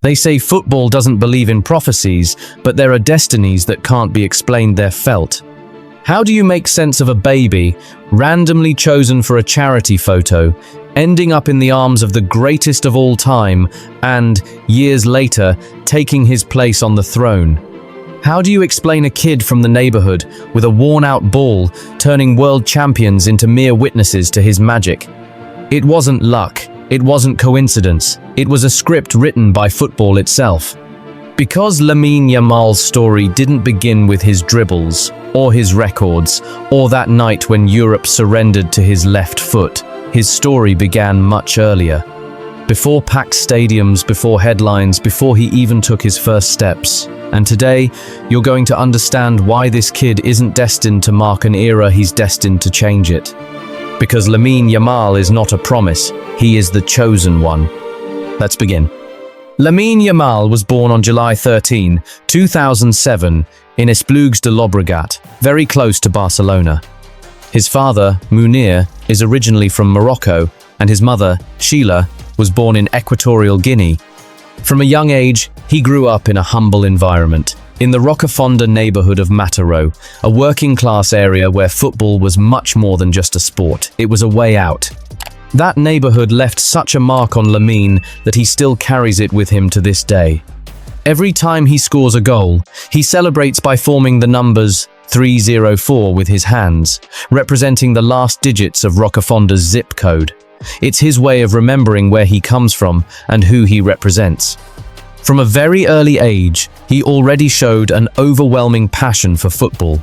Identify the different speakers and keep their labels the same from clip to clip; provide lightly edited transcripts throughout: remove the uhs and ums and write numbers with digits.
Speaker 1: They say football doesn't believe in prophecies, but there are destinies that can't be explained, they're felt. How do you make sense of a baby, randomly chosen for a charity photo, ending up in the arms of the greatest of all time, and, years later, taking his place on the throne? How do you explain a kid from the neighborhood with a worn-out ball turning world champions into mere witnesses to his magic? It wasn't luck. It wasn't coincidence. It was a script written by football itself. Because Lamine Yamal's story didn't begin with his dribbles, or his records, or that night when Europe surrendered to his left foot, his story began much earlier. Before packed stadiums, before headlines, before he even took his first steps. And today, you're going to understand why this kid isn't destined to mark an era, he's destined to change it. Because Lamine Yamal is not a promise, he is the chosen one. Let's begin. Lamine Yamal was born on July 13, 2007, in Esplugues de Llobregat, very close to Barcelona. His father, Munir, is originally from Morocco, and his mother, Sheila, was born in Equatorial Guinea. From a young age, he grew up in a humble environment, in the Rocafonda neighborhood of Mataró, a working-class area where football was much more than just a sport, it was a way out. That neighborhood left such a mark on Lamine that he still carries it with him to this day. Every time he scores a goal, he celebrates by forming the numbers 304 with his hands, representing the last digits of Rocafonda's zip code. It's his way of remembering where he comes from and who he represents. From a very early age, he already showed an overwhelming passion for football.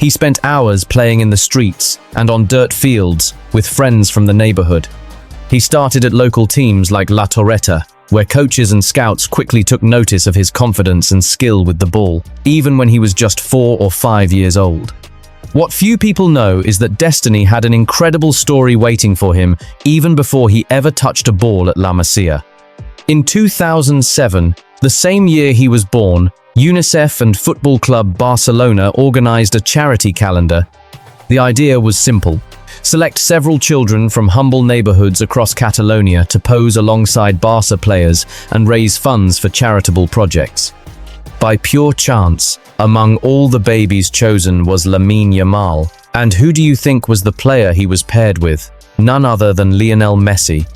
Speaker 1: He spent hours playing in the streets and on dirt fields with friends from the neighborhood. He started at local teams like La Torreta, where coaches and scouts quickly took notice of his confidence and skill with the ball, even when he was just 4 or 5 years old. What few people know is that destiny had an incredible story waiting for him even before he ever touched a ball at La Masia. In 2007, the same year he was born, UNICEF and football club Barcelona organized a charity calendar. The idea was simple. Select several children from humble neighborhoods across Catalonia to pose alongside Barça players and raise funds for charitable projects. By pure chance, among all the babies chosen was Lamine Yamal. And who do you think was the player he was paired with? None other than Lionel Messi.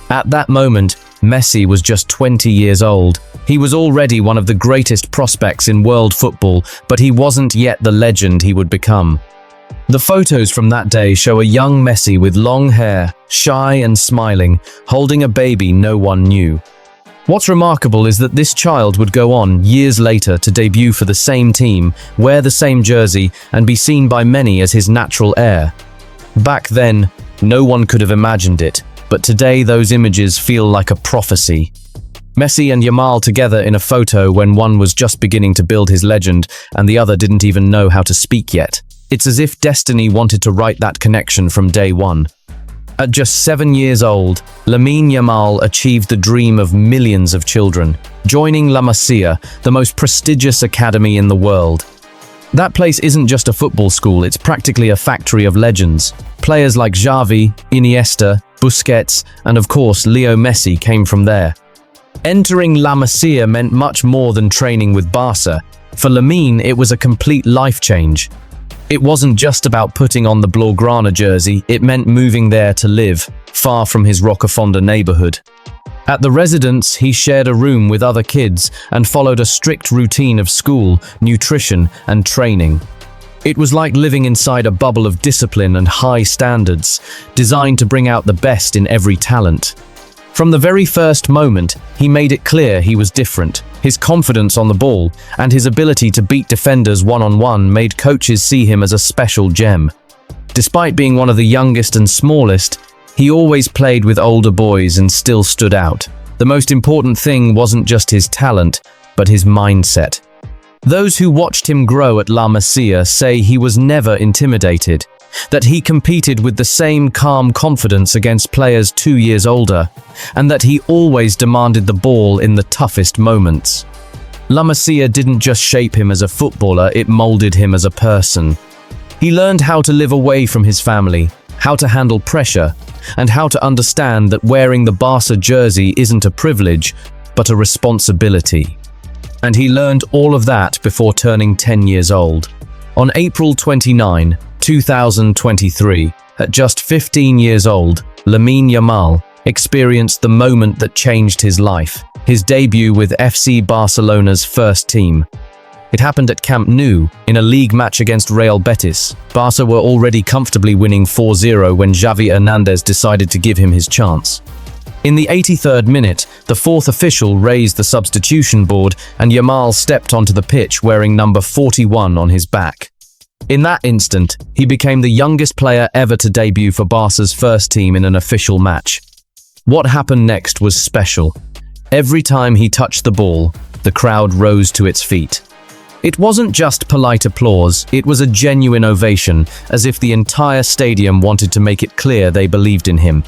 Speaker 1: At that moment, Messi was just 20 years old. He was already one of the greatest prospects in world football, but he wasn't yet the legend he would become. The photos from that day show a young Messi with long hair, shy and smiling, holding a baby no one knew. What's remarkable is that this child would go on, years later, to debut for the same team, wear the same jersey, and be seen by many as his natural heir. Back then, no one could have imagined it, but today those images feel like a prophecy. Messi and Yamal together in a photo when one was just beginning to build his legend and the other didn't even know how to speak yet. It's as if destiny wanted to write that connection from day one. At just 7 years old, Lamine Yamal achieved the dream of millions of children, joining La Masia, the most prestigious academy in the world. That place isn't just a football school, it's practically a factory of legends. Players like Xavi, Iniesta, Busquets, and of course Leo Messi came from there. Entering La Masia meant much more than training with Barça. For Lamine, it was a complete life change. It wasn't just about putting on the Blaugrana jersey, it meant moving there to live, far from his Rocafonda neighborhood. At the residence, he shared a room with other kids and followed a strict routine of school, nutrition, and training. It was like living inside a bubble of discipline and high standards, designed to bring out the best in every talent. From the very first moment, he made it clear he was different. His confidence on the ball and his ability to beat defenders one-on-one made coaches see him as a special gem. Despite being one of the youngest and smallest, he always played with older boys and still stood out. The most important thing wasn't just his talent, but his mindset. Those who watched him grow at La Masia say he was never intimidated, that he competed with the same calm confidence against players 2 years older, and that he always demanded the ball in the toughest moments. La Masia didn't just shape him as a footballer, it molded him as a person. He learned how to live away from his family, how to handle pressure, and how to understand that wearing the Barça jersey isn't a privilege, but a responsibility. And he learned all of that before turning 10 years old. On April 29, 2023, at just 15 years old, Lamine Yamal experienced the moment that changed his life, his debut with FC Barcelona's first team. It happened at Camp Nou, in a league match against Real Betis. Barca were already comfortably winning 4-0 when Xavi Hernandez decided to give him his chance. In the 83rd minute, the fourth official raised the substitution board and Yamal stepped onto the pitch wearing number 41 on his back. In that instant, he became the youngest player ever to debut for Barca's first team in an official match. What happened next was special. Every time he touched the ball, the crowd rose to its feet. It wasn't just polite applause, it was a genuine ovation, as if the entire stadium wanted to make it clear they believed in him.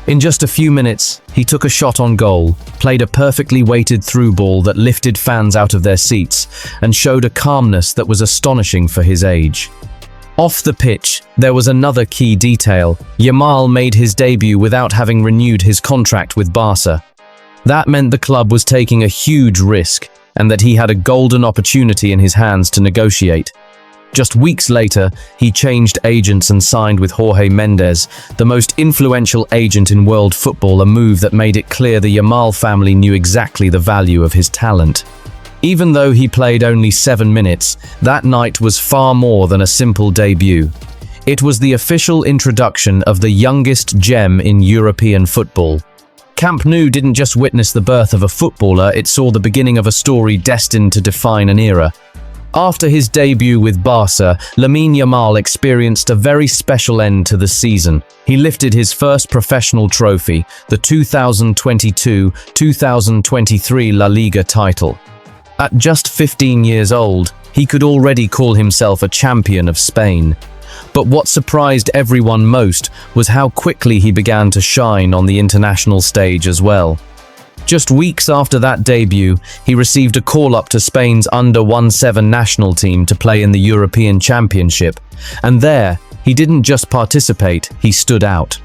Speaker 1: In just a few minutes, he took a shot on goal, played a perfectly weighted through ball that lifted fans out of their seats, and showed a calmness that was astonishing for his age. Off the pitch, there was another key detail. Yamal made his debut without having renewed his contract with Barca. That meant the club was taking a huge risk, and that he had a golden opportunity in his hands to negotiate. Just weeks later, he changed agents and signed with Jorge Mendes, the most influential agent in world football, a move that made it clear the Yamal family knew exactly the value of his talent. Even though he played only 7 minutes, that night was far more than a simple debut. It was the official introduction of the youngest gem in European football. Camp Nou didn't just witness the birth of a footballer, it saw the beginning of a story destined to define an era. After his debut with Barca, Lamine Yamal experienced a very special end to the season. He lifted his first professional trophy, the 2022-2023 La Liga title. At just 15 years old, he could already call himself a champion of Spain. But what surprised everyone most was how quickly he began to shine on the international stage as well. Just weeks after that debut, he received a call-up to Spain's under-17 national team to play in the European Championship. And there, he didn't just participate, he stood out.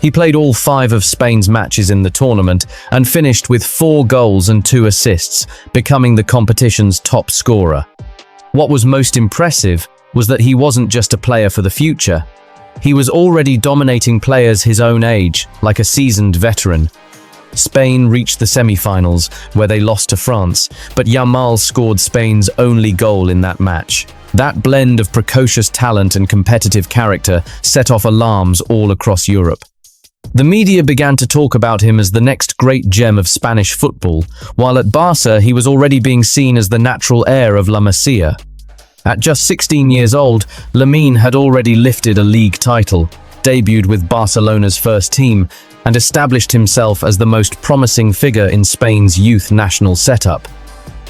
Speaker 1: He played all 5 of Spain's matches in the tournament and finished with 4 goals and 2 assists, becoming the competition's top scorer. What was most impressive was that he wasn't just a player for the future. He was already dominating players his own age, like a seasoned veteran. Spain reached the semi-finals, where they lost to France, but Yamal scored Spain's only goal in that match. That blend of precocious talent and competitive character set off alarms all across Europe. The media began to talk about him as the next great gem of Spanish football, while at Barca he was already being seen as the natural heir of La Masia. At just 16 years old, Lamine had already lifted a league title, debuted with Barcelona's first team, and established himself as the most promising figure in Spain's youth national setup.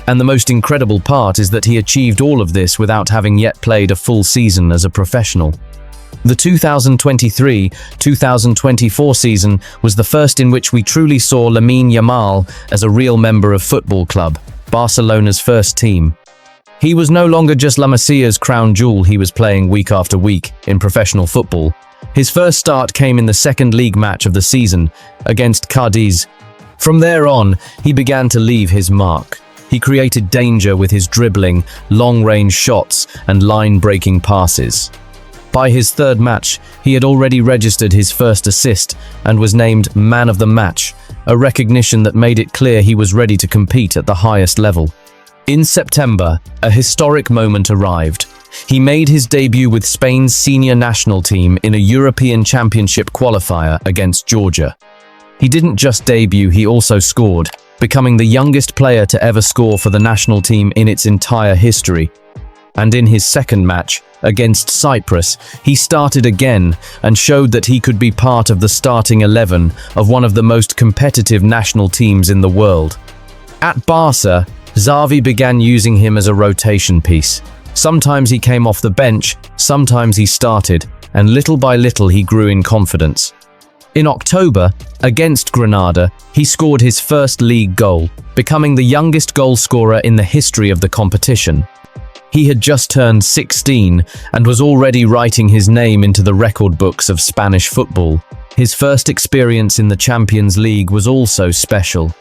Speaker 1: And the most incredible part is that he achieved all of this without having yet played a full season as a professional. The 2023-2024 season was the first in which we truly saw Lamine Yamal as a real member of football club, Barcelona's first team. He was no longer just La Masia's crown jewel he was playing week after week in professional football. His first start came in the second league match of the season, against Cadiz. From there on, he began to leave his mark. He created danger with his dribbling, long-range shots, and line-breaking passes. By his third match, he had already registered his first assist and was named Man of the Match, a recognition that made it clear he was ready to compete at the highest level. In September, a historic moment arrived. He made his debut with Spain's senior national team in a European Championship qualifier against Georgia. He didn't just debut, he also scored, becoming the youngest player to ever score for the national team in its entire history. And in his second match, against Cyprus, he started again and showed that he could be part of the starting 11 of one of the most competitive national teams in the world. At Barca, Xavi began using him as a rotation piece. Sometimes he came off the bench, sometimes he started, and little by little he grew in confidence. In October, against Granada, he scored his first league goal, becoming the youngest goal scorer in the history of the competition. He had just turned 16 and was already writing his name into the record books of Spanish football. His first experience in the Champions League was also special.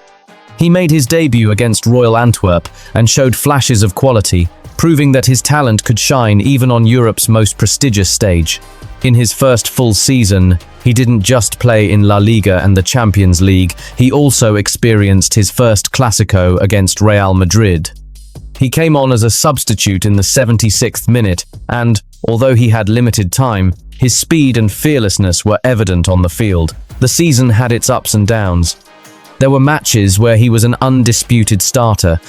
Speaker 1: He made his debut against Royal Antwerp and showed flashes of quality, proving that his talent could shine even on Europe's most prestigious stage. In his first full season, he didn't just play in La Liga and the Champions League, he also experienced his first Clásico against Real Madrid. He came on as a substitute in the 76th minute, and, although he had limited time, his speed and fearlessness were evident on the field. The season had its ups and downs. There were matches where he was an undisputed starter,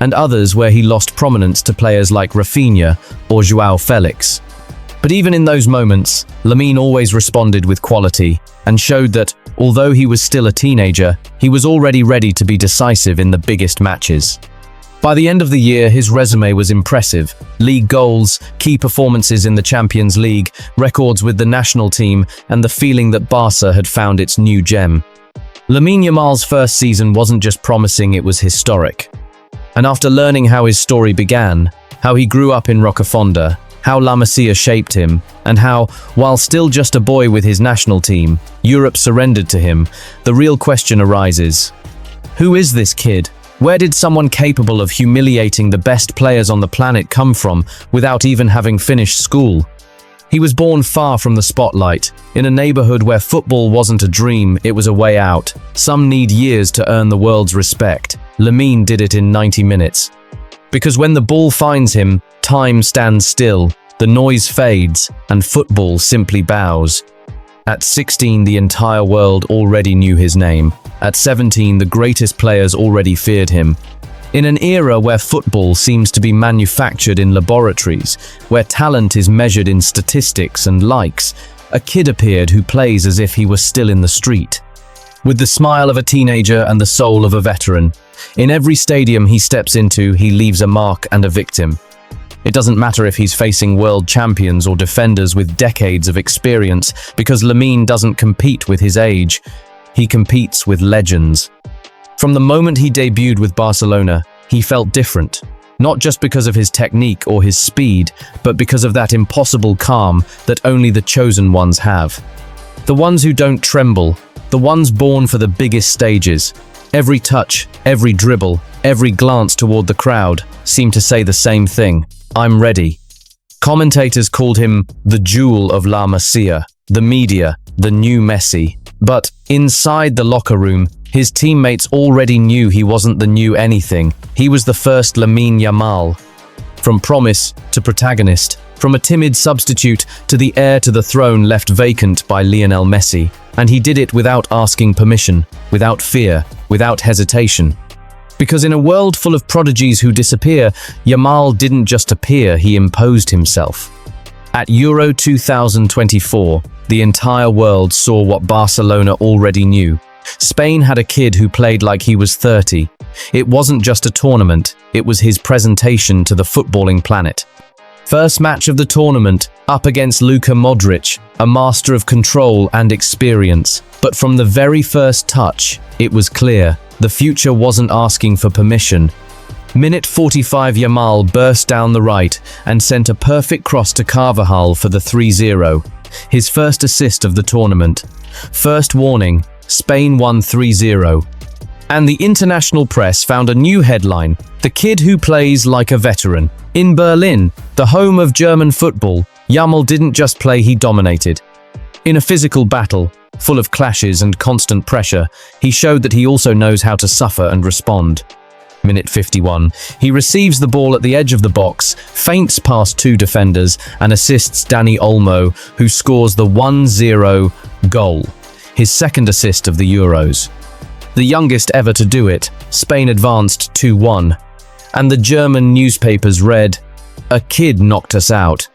Speaker 1: and others where he lost prominence to players like Rafinha or João Felix. But even in those moments, Lamine always responded with quality and showed that, although he was still a teenager, he was already ready to be decisive in the biggest matches. By the end of the year, his resume was impressive. League goals, key performances in the Champions League, records with the national team, and the feeling that Barça had found its new gem. Lamine Yamal's first season wasn't just promising, it was historic. And after learning how his story began, how he grew up in Rocafonda, how La Masia shaped him, and how, while still just a boy with his national team, Europe surrendered to him, the real question arises: who is this kid? Where did someone capable of humiliating the best players on the planet come from without even having finished school? He was born far from the spotlight, in a neighborhood where football wasn't a dream, it was a way out. Some need years to earn the world's respect. Lamine did it in 90 minutes. Because when the ball finds him, time stands still, the noise fades, and football simply bows. At 16, the entire world already knew his name. At 17, the greatest players already feared him. In an era where football seems to be manufactured in laboratories, where talent is measured in statistics and likes, a kid appeared who plays as if he was still in the street. With the smile of a teenager and the soul of a veteran, in every stadium he steps into, he leaves a mark and a victim. It doesn't matter if he's facing world champions or defenders with decades of experience, because Lamine doesn't compete with his age. He competes with legends. From the moment he debuted with Barcelona, he felt different, not just because of his technique or his speed, but because of that impossible calm that only the chosen ones have. The ones who don't tremble, the ones born for the biggest stages. Every touch, every dribble, every glance toward the crowd seemed to say the same thing: I'm ready. Commentators called him the jewel of La Masia, the media, the new Messi. But inside the locker room, his teammates already knew he wasn't the new anything. He was the first Lamine Yamal. From promise to protagonist, from a timid substitute to the heir to the throne left vacant by Lionel Messi. And he did it without asking permission, without fear, without hesitation. Because in a world full of prodigies who disappear, Yamal didn't just appear, he imposed himself. At Euro 2024, the entire world saw what Barcelona already knew. Spain had a kid who played like he was 30. It wasn't just a tournament, it was his presentation to the footballing planet. First match of the tournament, up against Luka Modric, a master of control and experience. But from the very first touch, it was clear, the future wasn't asking for permission. Minute 45, Yamal burst down the right and sent a perfect cross to Carvajal for the 3-0. His first assist of the tournament. First warning, Spain won 3-0. And the international press found a new headline: the kid who plays like a veteran. In Berlin, the home of German football, Yamal didn't just play, he dominated. In a physical battle, full of clashes and constant pressure, he showed that he also knows how to suffer and respond. Minute 51, he receives the ball at the edge of the box, feints past two defenders, and assists Dani Olmo, who scores the 1-0 goal, his second assist of the Euros. The youngest ever to do it, Spain advanced 2-1, and the German newspapers read, "A kid knocked us out."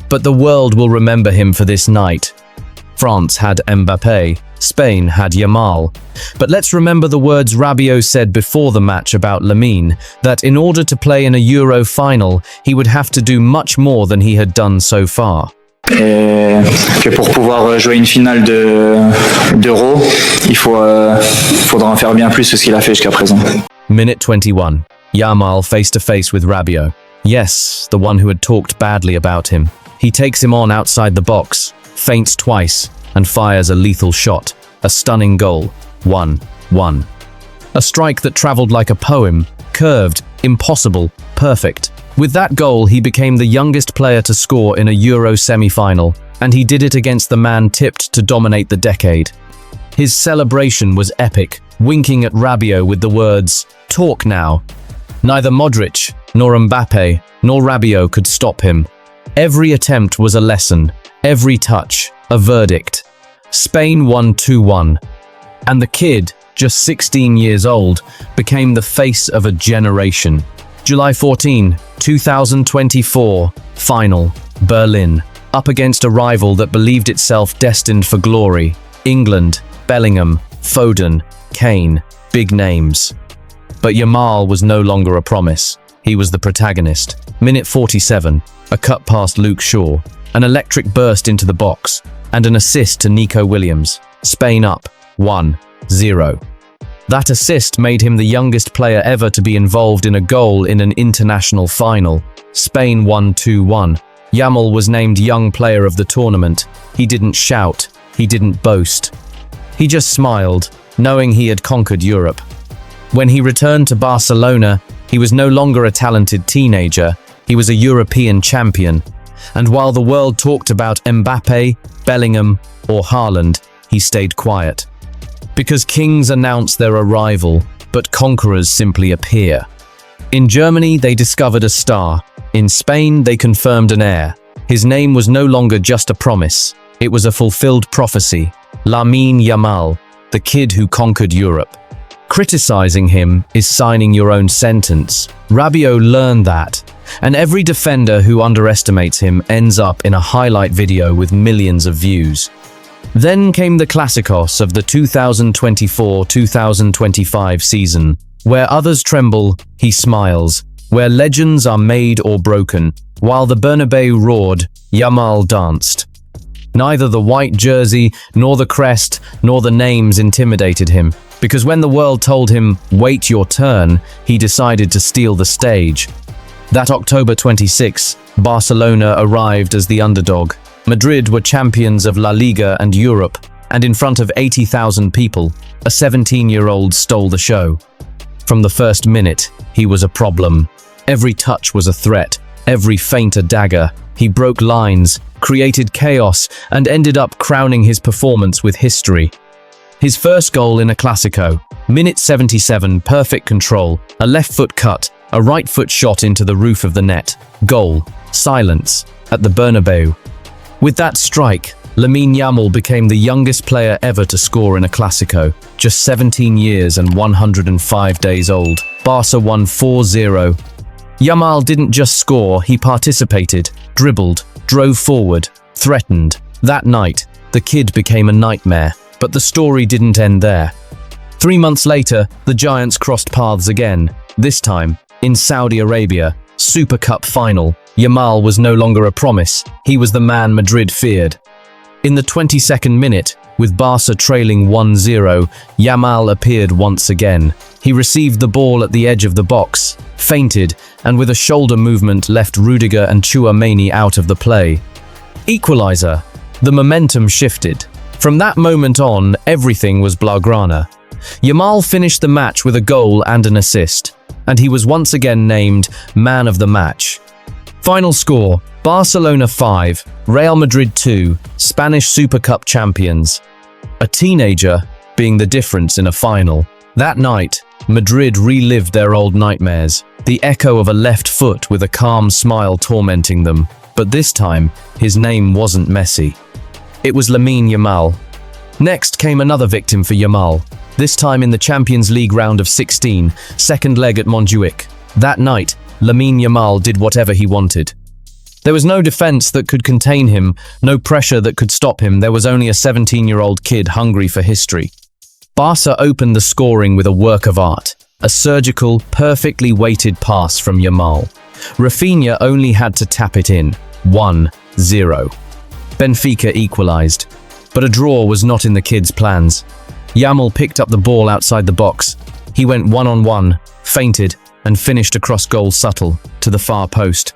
Speaker 1: But the world will remember him for this night. France had Mbappé, Spain had Yamal. But let's remember the words Rabiot said before the match about Lamine, that in order to play in a Euro final, he would have to do much more than he had done so far.
Speaker 2: Et que pour pouvoir jouer une finale d'Euro, faudra en faire bien plus que ce qu'il a fait jusqu'à présent.
Speaker 1: Minute 21. Yamal face to face with Rabiot. Yes, the one who had talked badly about him. He takes him on outside the box, feints twice, and fires a lethal shot. A stunning goal. 1-1. A strike that traveled like a poem, curved, impossible, perfect. With that goal, he became the youngest player to score in a Euro semi-final, and he did it against the man tipped to dominate the decade. His celebration was epic, winking at Rabiot with the words, "Talk now." Neither Modric, nor Mbappe, nor Rabiot could stop him. Every attempt was a lesson, every touch, a verdict. Spain won 2-1. And the kid, just 16 years old, became the face of a generation. July 14, 2024, final, Berlin. Up against a rival that believed itself destined for glory. England, Bellingham, Foden, Kane, big names. But Yamal was no longer a promise. He was the protagonist. Minute 47, a cut past Luke Shaw, an electric burst into the box, and an assist to Nico Williams. Spain up, 1-0. That assist made him the youngest player ever to be involved in a goal in an international final. Spain won 2-1. Yamal was named Young Player of the tournament. He didn't shout. He didn't boast. He just smiled, knowing he had conquered Europe. When he returned to Barcelona, he was no longer a talented teenager. He was a European champion. And while the world talked about Mbappe, Bellingham, or Haaland, he stayed quiet. Because kings announce their arrival, but conquerors simply appear. In Germany, they discovered a star. In Spain, they confirmed an heir. His name was no longer just a promise. It was a fulfilled prophecy. Lamine Yamal, the kid who conquered Europe. Criticizing him is signing your own sentence. Rabiot learned that, and every defender who underestimates him ends up in a highlight video with millions of views. Then came the Clásicos of the 2024-2025 season. Where others tremble, he smiles. Where legends are made or broken, while the Bernabeu roared, Yamal danced. Neither the white jersey, nor the crest, nor the names intimidated him, because when the world told him, "Wait your turn," he decided to steal the stage. That October 26, Barcelona arrived as the underdog. Madrid were champions of La Liga and Europe, and in front of 80,000 people, a 17-year-old stole the show. From the first minute, he was a problem. Every touch was a threat, every feint a dagger. He broke lines, created chaos, and ended up crowning his performance with history. His first goal in a Clásico, minute 77, perfect control, a left foot cut, a right foot shot into the roof of the net. Goal, silence, at the Bernabeu. With that strike, Lamine Yamal became the youngest player ever to score in a Clásico, just 17 years and 105 days old. Barca won 4-0. Yamal didn't just score, he participated, dribbled, drove forward, threatened. That night, the kid became a nightmare, but the story didn't end there. 3 months later, the Giants crossed paths again, this time in Saudi Arabia, Super Cup final. Yamal was no longer a promise, he was the man Madrid feared. In the 22nd minute, with Barca trailing 1-0, Yamal appeared once again. He received the ball at the edge of the box, feinted, and with a shoulder movement left Rudiger and Tchouaméni out of the play. Equalizer. The momentum shifted. From that moment on, everything was blaugrana. Yamal finished the match with a goal and an assist, and he was once again named Man of the Match. Final score, Barcelona 5, Real Madrid 2, Spanish Super Cup champions. A teenager being the difference in a final. That night, Madrid relived their old nightmares, the echo of a left foot with a calm smile tormenting them. But this time, his name wasn't Messi. It was Lamine Yamal. Next came another victim for Yamal, this time in the Champions League round of 16, second leg at Montjuic. That night, Lamine Yamal did whatever he wanted. There was no defense that could contain him, no pressure that could stop him. There was only a 17-year-old kid hungry for history. Barca opened the scoring with a work of art, a surgical, perfectly weighted pass from Yamal. Rafinha only had to tap it in. 1-0. Benfica equalized, but a draw was not in the kids' plans. Yamal picked up the ball outside the box. He went one-on-one, feinted, and finished across goal subtle, to the far post.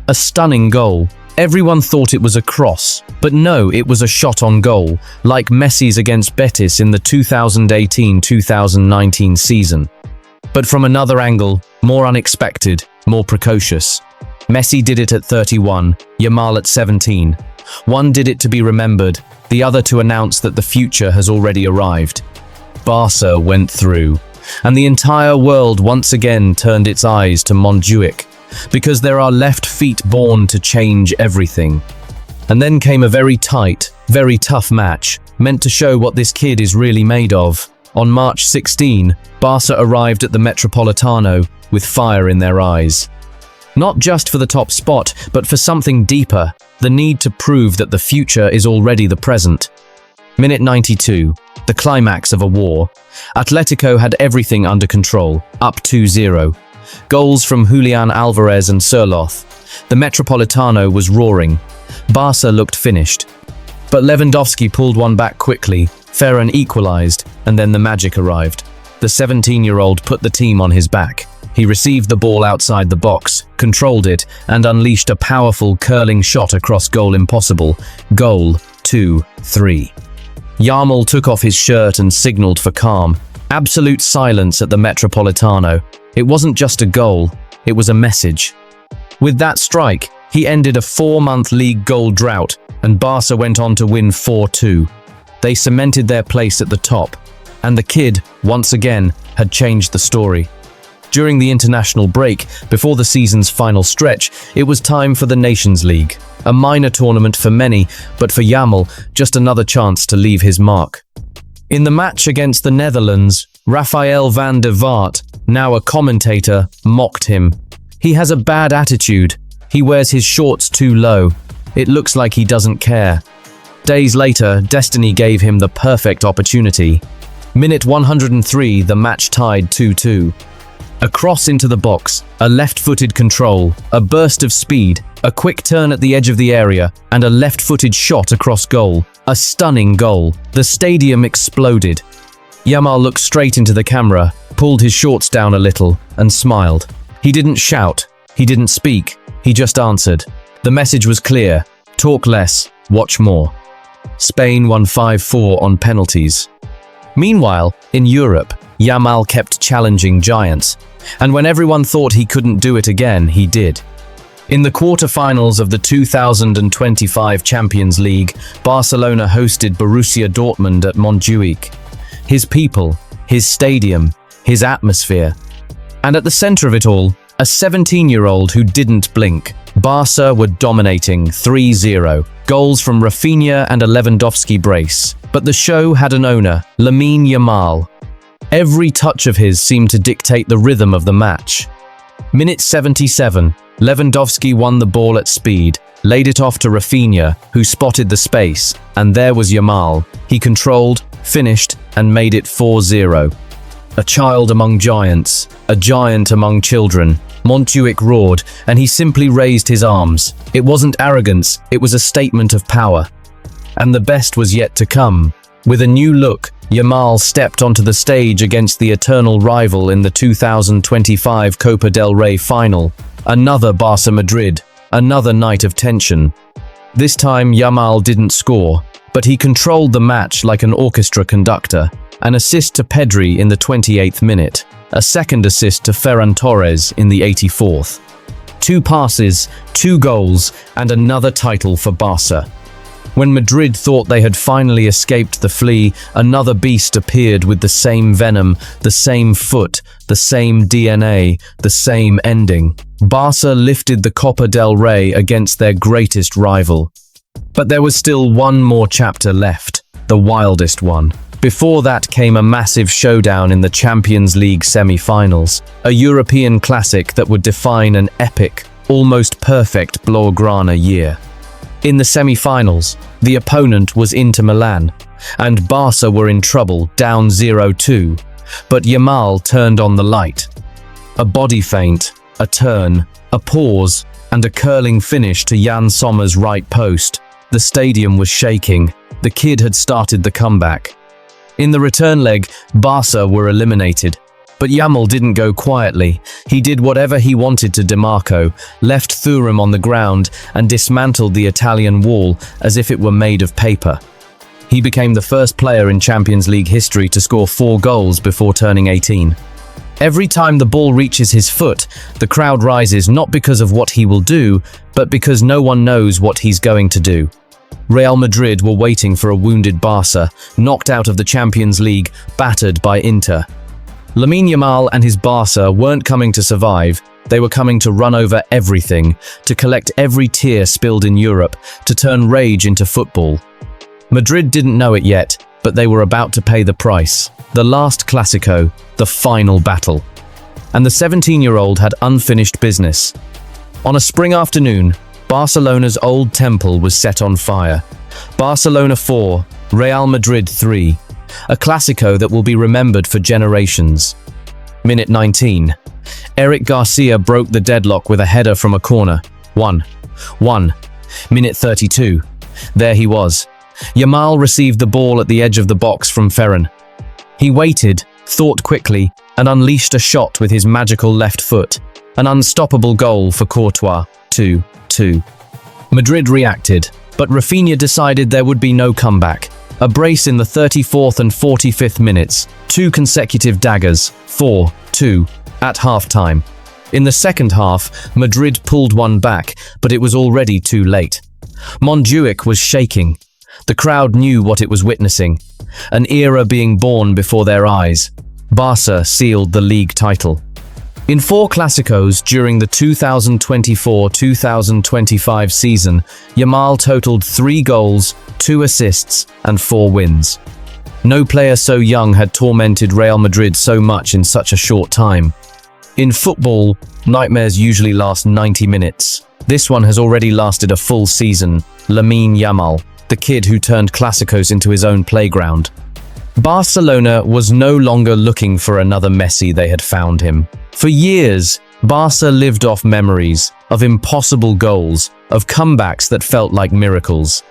Speaker 1: A stunning goal, Everyone thought it was a cross, but no, it was a shot on goal, like Messi's against Betis in the 2018-2019 season. But from another angle, more unexpected, more precocious. Messi did it at 31, Yamal at 17. One did it to be remembered, the other to announce that the future has already arrived. Barça went through, and the entire world once again turned its eyes to Montjuic, because there are left feet born to change everything. And then came a very tight, very tough match, meant to show what this kid is really made of. On March 16, Barça arrived at the Metropolitano with fire in their eyes. Not just for the top spot, but for something deeper, the need to prove that the future is already the present. Minute 92, the climax of a war. Atletico had everything under control, up 2-0. Goals from Julian Alvarez and Surloth. The Metropolitano was roaring. Barça looked finished. But Lewandowski pulled one back quickly, Ferran equalized, and then the magic arrived. The 17-year-old put the team on his back. He received the ball outside the box, controlled it, and unleashed a powerful curling shot across goal impossible. Goal 2-3. Yamal took off his shirt and signaled for calm. Absolute silence at the Metropolitano. It wasn't just a goal, it was a message. With that strike, he ended a 4-month league goal drought, and Barça went on to win 4-2. They cemented their place at the top, and the kid, once again, had changed the story. During the international break, before the season's final stretch, it was time for the Nations League. A minor tournament for many, but for Yamal, just another chance to leave his mark. In the match against the Netherlands, Rafael van der Vaart, now a commentator, mocked him. He has a bad attitude. He wears his shorts too low. It looks like he doesn't care. Days later, destiny gave him the perfect opportunity. Minute 103, the match tied 2-2. A cross into the box, a left-footed control, a burst of speed, a quick turn at the edge of the area, and a left-footed shot across goal. A stunning goal. The stadium exploded. Yamal looked straight into the camera, pulled his shorts down a little, and smiled. He didn't shout. He didn't speak. He just answered. The message was clear. Talk less, watch more. Spain won 5-4 on penalties. Meanwhile, in Europe, Yamal kept challenging giants, and when everyone thought he couldn't do it again, he did. In the quarter-finals of the 2025 Champions League, Barcelona hosted Borussia Dortmund at Montjuic. His people, his stadium, his atmosphere. And at the center of it all, a 17-year-old who didn't blink. Barça were dominating 3-0, goals from Rafinha and a Lewandowski brace. But the show had an owner, Lamine Yamal. Every touch of his seemed to dictate the rhythm of the match. Minute 77, Lewandowski won the ball at speed, laid it off to Rafinha, who spotted the space, and there was Yamal. He controlled, finished, and made it 4-0. A child among giants, a giant among children. Montjuic roared, and he simply raised his arms. It wasn't arrogance, it was a statement of power. And the best was yet to come. With a new look, Yamal stepped onto the stage against the eternal rival in the 2025 Copa del Rey final. Another Barça Madrid, another night of tension. This time Yamal didn't score, but he controlled the match like an orchestra conductor. An assist to Pedri in the 28th minute, a second assist to Ferran Torres in the 84th. 2 passes, 2 goals, and another title for Barça. When Madrid thought they had finally escaped the flea, another beast appeared with the same venom, the same foot, the same DNA, the same ending. Barça lifted the Copa del Rey against their greatest rival. But there was still one more chapter left, the wildest one. Before that came a massive showdown in the Champions League semi-finals, a European classic that would define an epic, almost perfect Blaugrana year. In the semi-finals, the opponent was Inter Milan, and Barça were in trouble, down 0-2, but Yamal turned on the light. A body feint, a turn, a pause, and a curling finish to Jan Sommer's right post. The stadium was shaking. The kid had started the comeback. In the return leg, Barça were eliminated, But Yamal didn't go quietly. He did whatever he wanted to DeMarco, left Thuram on the ground, and dismantled the Italian wall as if it were made of paper. He became the first player in Champions League history to score 4 goals before turning 18. Every time the ball reaches his foot, the crowd rises not because of what he will do, but because no one knows what he's going to do. Real Madrid were waiting for a wounded Barça, knocked out of the Champions League, battered by Inter. Lamine Yamal and his Barça weren't coming to survive, they were coming to run over everything, to collect every tear spilled in Europe, to turn rage into football. Madrid didn't know it yet, but they were about to pay the price. The last Clásico, the final battle. And the 17-year-old had unfinished business. On a spring afternoon, Barcelona's old temple was set on fire. Barcelona 4, Real Madrid 3. A Clásico that will be remembered for generations. Minute 19. Eric Garcia broke the deadlock with a header from a corner. 1-1. Minute 32. There he was. Yamal received the ball at the edge of the box from Ferran. He waited, thought quickly, and unleashed a shot with his magical left foot. An unstoppable goal for Courtois. 2-2. Madrid reacted, but Rafinha decided there would be no comeback. A brace in the 34th and 45th minutes, 2 consecutive daggers, 4-2, at half-time. In the second half, Madrid pulled one back, but it was already too late. Montjuic was shaking. The crowd knew what it was witnessing. An era being born before their eyes. Barça sealed the league title. In 4 Clásicos during the 2024-2025 season, Yamal totaled 3 goals, 2 assists, and 4 wins. No player so young had tormented Real Madrid so much in such a short time. In football, nightmares usually last 90 minutes. This one has already lasted a full season. Lamine Yamal, the kid who turned Clásicos into his own playground. Barcelona was no longer looking for another Messi, they had found him. For years, Barça lived off memories of impossible goals, of comebacks that felt like miracles.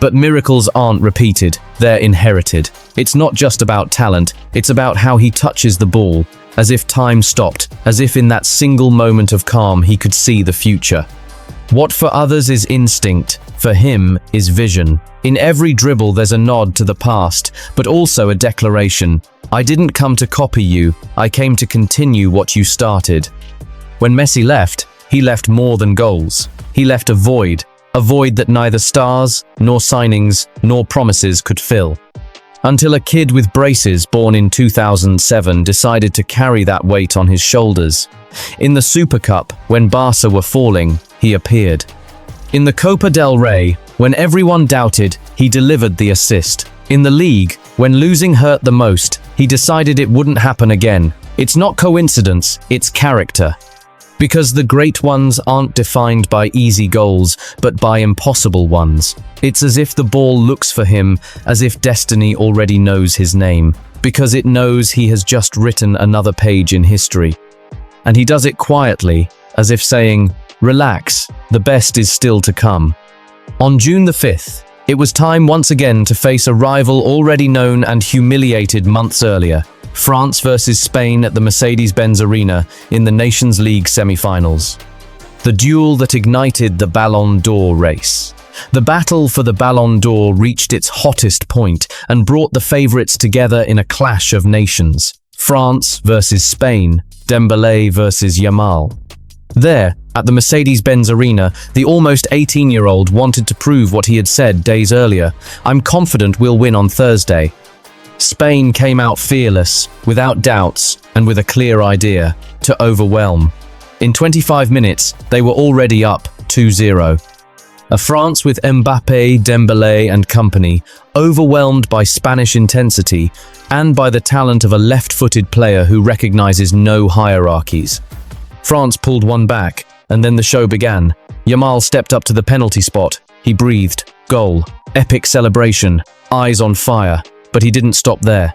Speaker 1: But miracles aren't repeated, they're inherited. It's not just about talent, it's about how he touches the ball, as if time stopped, as if in that single moment of calm he could see the future. What for others is instinct, for him is vision. In every dribble there's a nod to the past, but also a declaration. I didn't come to copy you, I came to continue what you started. When Messi left, he left more than goals. He left a void that neither stars, nor signings, nor promises could fill. Until a kid with braces born in 2007 decided to carry that weight on his shoulders. In the Super Cup, when Barça were falling, he appeared. In the Copa del Rey, when everyone doubted, he delivered the assist. In the league, when losing hurt the most, he decided it wouldn't happen again. It's not coincidence, it's character. Because the great ones aren't defined by easy goals, but by impossible ones. It's as if the ball looks for him, as if destiny already knows his name, because it knows he has just written another page in history. And he does it quietly, as if saying, relax, the best is still to come. On June the 5th, it was time once again to face a rival already known and humiliated months earlier. France versus Spain at the Mercedes-Benz Arena in the Nations League semi-finals. The duel that ignited the Ballon d'Or race. The battle for the Ballon d'Or reached its hottest point and brought the favourites together in a clash of nations. France versus Spain, Dembélé versus Yamal. There, at the Mercedes-Benz Arena, the almost 18-year-old wanted to prove what he had said days earlier. I'm confident we'll win on Thursday. Spain came out fearless, without doubts, and with a clear idea, to overwhelm. In 25 minutes, they were already up 2-0. A France with Mbappé, Dembélé and company, overwhelmed by Spanish intensity and by the talent of a left-footed player who recognizes no hierarchies. France pulled one back, and then the show began. Yamal stepped up to the penalty spot. He breathed. Goal. Epic celebration. Eyes on fire. But he didn't stop there.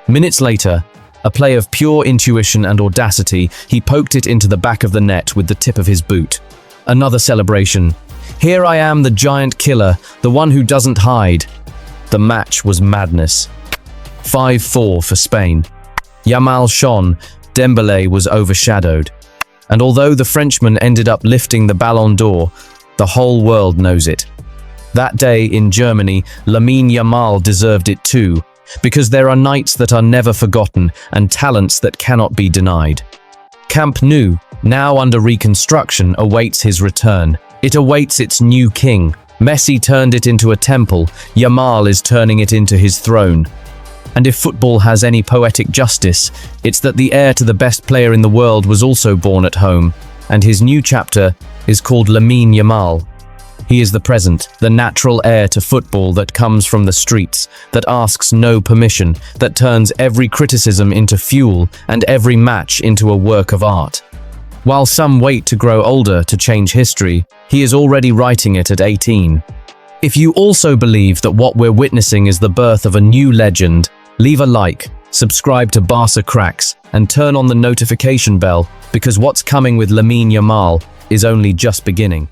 Speaker 1: Minutes later, a play of pure intuition and audacity, he poked it into the back of the net with the tip of his boot. Another celebration. Here I am, the giant killer, the one who doesn't hide. The match was madness. 5-4 for Spain. Yamal shone, Dembélé was overshadowed. And although the Frenchman ended up lifting the Ballon d'Or, the whole world knows it. That day in Germany, Lamine Yamal deserved it too, because there are nights that are never forgotten and talents that cannot be denied. Camp Nou, now under reconstruction, awaits his return. It awaits its new king. Messi turned it into a temple. Yamal is turning it into his throne. And if football has any poetic justice, it's that the heir to the best player in the world was also born at home, and his new chapter is called Lamine Yamal. He is the present, the natural heir to football that comes from the streets, that asks no permission, that turns every criticism into fuel and every match into a work of art. While some wait to grow older to change history, he is already writing it at 18. If you also believe that what we're witnessing is the birth of a new legend, leave a like, subscribe to Barça Cracks, and turn on the notification bell, because what's coming with Lamine Yamal is only just beginning.